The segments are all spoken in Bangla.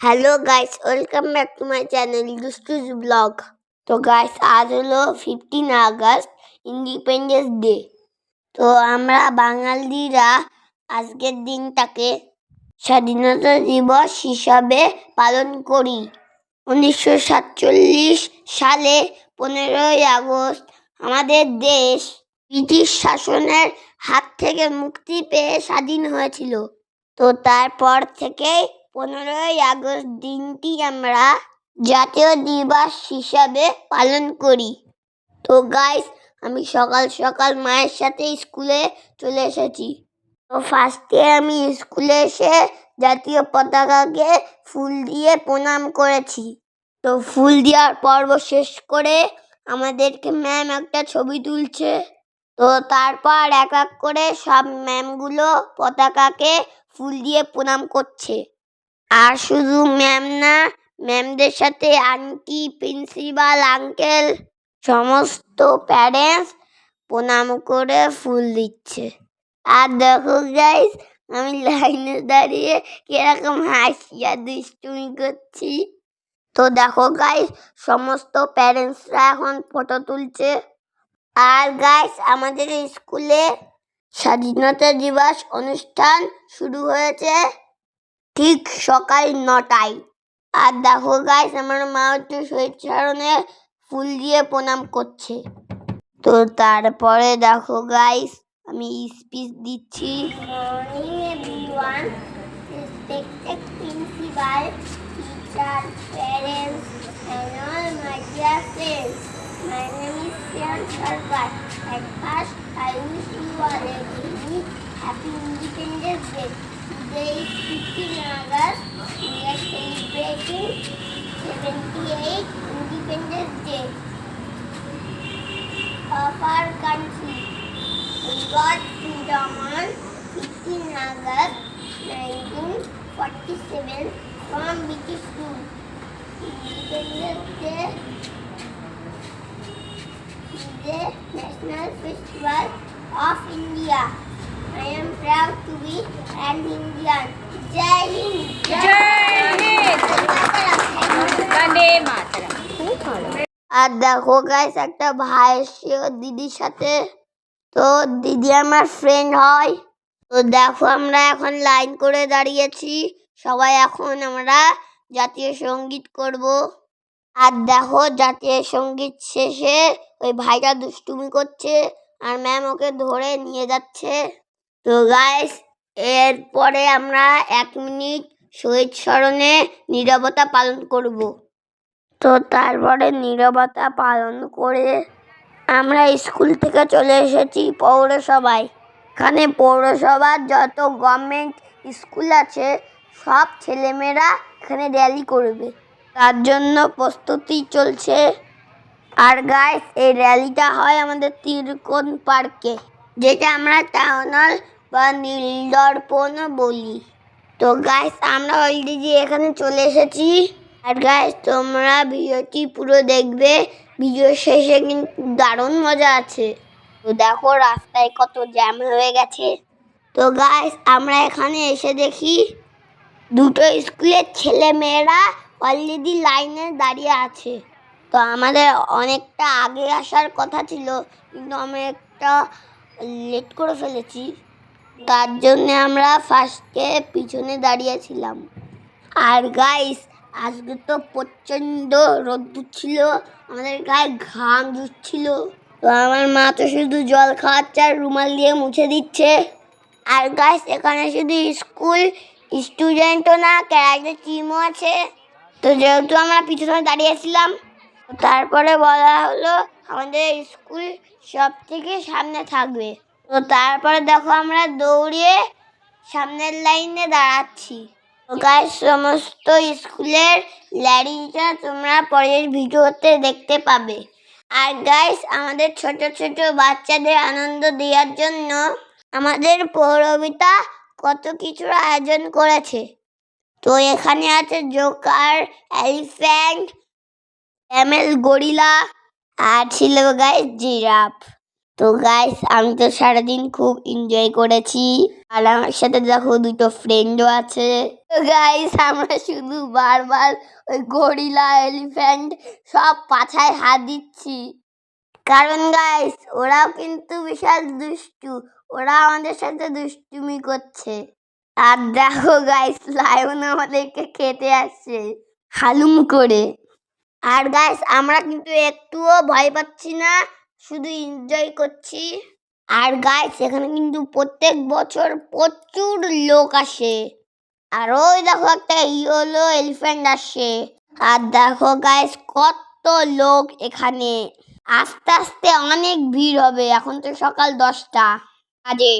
Hello guys, welcome back to my channel দুষ্টুজ ব্লগ। তো গাইস, আজ হলো 15 আগস্ট, ইন্ডিপেন্ডেন্স ডে। তো আমরা বাঙালিরা আজকের দিনটাকে স্বাধীনতা দিবস হিসাবে পালন করি। 1947 সালে 15 আগস্ট আমাদের দেশ ব্রিটিশ শাসনের হাত থেকে মুক্তি পেয়ে স্বাধীন হয়েছিল। তো তারপর থেকেই 15 আগস্ট দিনটি আমরা জাতীয় দিবস হিসাবে পালন করি। তো গাইস, আমি সকাল সকাল মায়ের সাথে স্কুলে চলে এসেছি। তো ফার্স্টে আমি স্কুলে এসে জাতীয় পতাকাকে ফুল দিয়ে প্রণাম করেছি। তো ফুল দেওয়ার পর্ব শেষ করে আমাদেরকে ম্যাম একটা ছবি তুলছে। তো তারপর এক এক করে সব ম্যামগুলো পতাকাকে ফুল দিয়ে প্রণাম করছে। আর শুধু ম্যাম না, ম্যামদের সাথে আন্টি, প্রিন্সিপাল, আঙ্কেল, সমস্ত প্যারেন্টস প্রণাম করে ফুল দিচ্ছে। আর দেখো গাইস, আমি লাইনে দাঁড়িয়ে কিরকম হাসি আর দুষ্টুমি করছি। তো দেখো গাইস, সমস্ত প্যারেন্টসরা এখন ফটো তুলছে। আর গাইস, আমাদের স্কুলে স্বাধীনতা দিবস অনুষ্ঠান শুরু হয়েছে ঠিক সকাল 9টায়। আর দেখো গাইস, আমার মা হচ্ছে শহীদ স্মরণে ফুল দিয়ে প্রণাম করছে। তো তারপরে দেখো গাইস, আমি স্পিচ দিচ্ছি। Morning everyone, respected principal, teacher, parents and all my dear friends. My name is Shyam Sarkar. At first, I wish you all a very happy Independence Day. Today is 15 August. We are celebrating 78th Independence Day of our country. We got freedom on 15 August 1947 from British rule. Independence Day is the national festival of India. I am proud to be an Indian. Jai Hind! বন্দে মাতরম। আর দেখো গাইস, একটা ভাই এসে দিদির সাথে। তো দিদি আমার ফ্রেন্ড হয়। তো দেখো, আমরা এখন লাইন করে দাঁড়িয়েছি। সবাই এখন আমরা জাতীয় সঙ্গীত করব। আর দেখো, জাতীয় সঙ্গীত শেষে ওই ভাইটা দুষ্টুমি করছে আর ম্যাম ওকে ধরে নিয়ে যাচ্ছে। তো গাইস, এরপরে আমরা 1 মিনিট শহীদ স্মরণে নীরবতা পালন করব। তো তারপরে নীরবতা পালন করে আমরা স্কুল থেকে চলে এসেছি পৌরসভায়। এখানে পৌরসভার যত গভর্নমেন্ট স্কুল আছে সব ছেলেমেয়েরা এখানে র্যালি করবে, তার জন্য প্রস্তুতি চলছে। আর গাইস, এই র্যালিটা হয় আমাদের তিলকন পার্কে, যেটা আমরা টাউন হল বা নীলদর্পণ বলি। তো গাইস, আমরা অলরেডি এখানে চলে এসেছি। আর গাইস, তোমরা ভিডিওটি পুরো দেখবে, ভিডিও শেষে কিন্তু দারুণ মজা আছে। তো দেখো, রাস্তায় কত জ্যাম হয়ে গেছে। তো গাইস, আমরা এখানে এসে দেখি দুটো স্কুলের ছেলে মেয়েরা অলরেডি লাইনে দাঁড়িয়ে আছে। তো আমাদের অনেকটা আগে আসার কথা ছিল, কিন্তু আমি একটা লেট করে ফেলেছি, তার জন্য আমরা ফার্স্টে পিছনে দাঁড়িয়েছিলাম। আর গাইস, আজকে তো প্রচণ্ড রোদ্দুর ছিল, আমাদের গায়ে ঘাম ঝরছিল। তো আমার মা তো শুধু জল খাওয়াচ্ছে আর রুমাল দিয়ে মুছে দিচ্ছে। আর গাইস, এখানে শুধু স্কুল স্টুডেন্টও না, ক্যারাটে টিমও আছে। তো যেহেতু আমরা পিছনে দাঁড়িয়েছিলাম, তারপরে বলা হলো আমাদের স্কুল সব থেকে সামনে থাকবে। তো তারপরে দেখো, আমরা দৌড়িয়ে সামনের লাইনে দাঁড়াচ্ছি। তো গাইস, সমস্ত স্কুলের র্যালিটা তোমরা পরের ভিডিওতে দেখতে পাবে। আর গাইস, আমাদের ছোট ছোট বাচ্চাদের আনন্দ দেওয়ার জন্য আমাদের পৌরপিতা কত কিছুর আয়োজন করেছে। তো এখানে আছে জোকার, এলিফ্যান্ট, ক্যামেল, গরিলা, আর ছিল গাইস জিরাফ। তো গাইস আমি তো সারাদিন খুব এনজয় করেছি। আর আমার সাথে দেখো দুটো ফ্রেন্ডও আছে। তো গাইস আমরা শুধু বারবার ওই গরিলা এলিফ্যান্ট সব পাছায় হাত দিচ্ছি। কারণ গাইস ওরাও কিন্তু বিশাল দুষ্টু, ওরা আমাদের সাথে দুষ্টুমি করছে। আর দেখো গাইস লায়ন আমাদেরকে খেতে আসছে হালুম করে। আর গাইস আমরা কিন্তু একটুও ভয় পাচ্ছি না, শুধু এনজয় করছি। আর গাইস এখানে কিন্তু প্রত্যেক বছর প্রচুর লোক আসে। আর ওই দেখো একটা ইয়েলো এলিফ্যান্ট আসে। আর দেখো গাইস কত লোক এখানে। আস্তে আস্তে অনেক ভিড় হবে, এখন তো সকাল 10টা বাজে।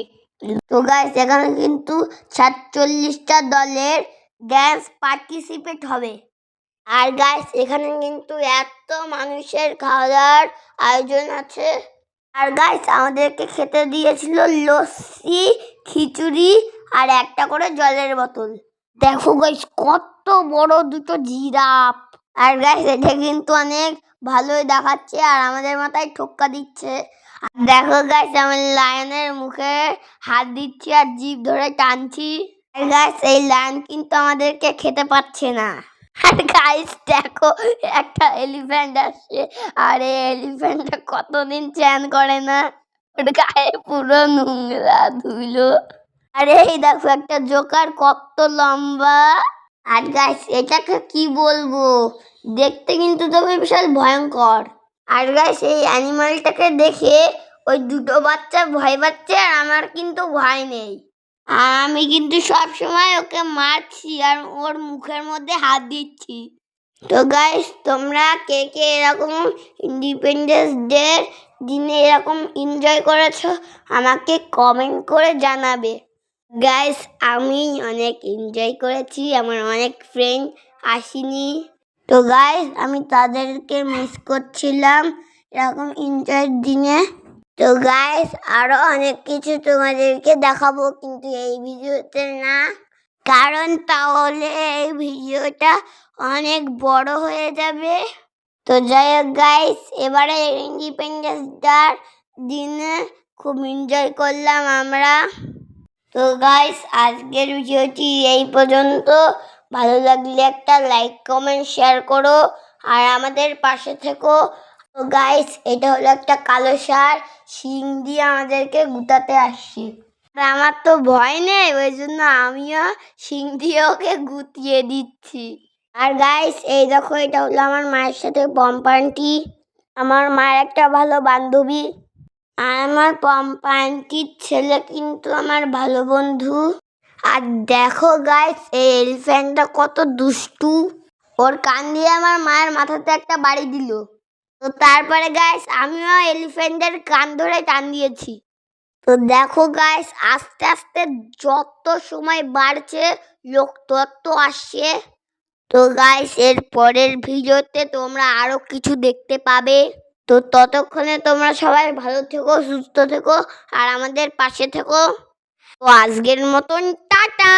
তো গাইস এখানে কিন্তু 47টা দলের ড্যান্স পার্টিসিপেট হবে। আর গাইস এখানে কিন্তু এত মানুষের খাওয়া দাওয়ার আয়োজন আছে। আর গাইস আমাদেরকে খেতে দিয়েছিল লস্যি, খিচুড়ি আর একটা করে জলের বোতল। দেখো গাইস কত বড় দুটো জিরাফ। আর গাইস এটা কিন্তু অনেক ভালোই দেখাচ্ছে আর আমাদের মাথায় ঠোক্কা দিচ্ছে। আর দেখো গাইস আমি লায়নের মুখে হাত দিচ্ছি আর জিভ ধরে টানছি। আর গাইস এই লায়ন কিন্তু আমাদেরকে খেতে পাচ্ছে না। আর গাইস দেখো একটা এলিফ্যান্ট আসছে। আর এই এলিফ্যান্টটা কতদিন চ্যান করে না, ওর গায়ে পুরো নোংরা ধুলো। আর এই দেখো একটা জোকার কত লম্বা। আর গাইস এটাকে কি বলবো, দেখতে কিন্তু তবে বিশাল ভয়ঙ্কর। আর গাইস এই অ্যানিমালটাকে দেখে ওই দুটো বাচ্চা ভয় পাচ্ছে আর আমার কিন্তু ভয় নেই। আর আমি কিন্তু সব সময় ওকে মারছি আর ওর মুখের মধ্যে হাত দিচ্ছি। তো গাইস তোমরা কে কে এরকম ইন্ডিপেন্ডেন্স ডে দিনে এরকম এনজয় করেছো আমাকে কমেন্ট করে জানাবে। গাইস আমি অনেক এনজয় করেছি, আমার অনেক ফ্রেন্ড আসেনি। তো গাইস আমি তাদেরকে মিস করছিলাম এরকম এনজয়ের দিনে। তো গাইস আরো অনেক কিছু তোমাদেরকে দেখাবো, কিন্তু এই ভিডিওতে না, কারণ তাহলে এই ভিডিওটা অনেক বড় হয়ে যাবে। তো যাই হোক গাইস এবারে ইন্ডিপেন্ডেন্স ডের দিনে খুব এনজয় করলাম আমরা। তো গাইস আজকের ভিডিওটি এই পর্যন্ত। ভালো লাগলে একটা লাইক কমেন্ট শেয়ার করো আর আমাদের পাশে থেকো। তো গাইস এটা হলো একটা কালো ষাঁড়, শিং দিয়ে আমাদেরকে গুতাতে আসছে। আমার তো ভয় নেই, ওই জন্য আমিও শিং দিয়ে ওকে গুতিয়ে দিচ্ছি। আর গাইস এই দেখো এটা হলো আমার মায়ের সাথে পম্পান্টি, আমার মায়ের একটা ভালো বান্ধবী। আর আমার পম্পান্টির ছেলে কিন্তু আমার ভালো বন্ধু। আর দেখো গাইস এই এলিফ্যান্টটা কত দুষ্টু, ওর কান দিয়ে আমার মায়ের মাথাতে একটা বাড়ি দিল। তো তারপরে গাইস আমিও এলিফ্যান্টের কান ধরে টান দিয়েছি। তো দেখো গাইস আস্তে আস্তে যত সময় বাড়ছে লোক তত আসছে। তো গাইস এর পরের ভিডিওতে তোমরা আরো কিছু দেখতে পাবে। তো ততক্ষণে তোমরা সবাই ভালো থেকো, সুস্থ থেকো আর আমাদের পাশে থেকো। তো আজকের মতন টাটা।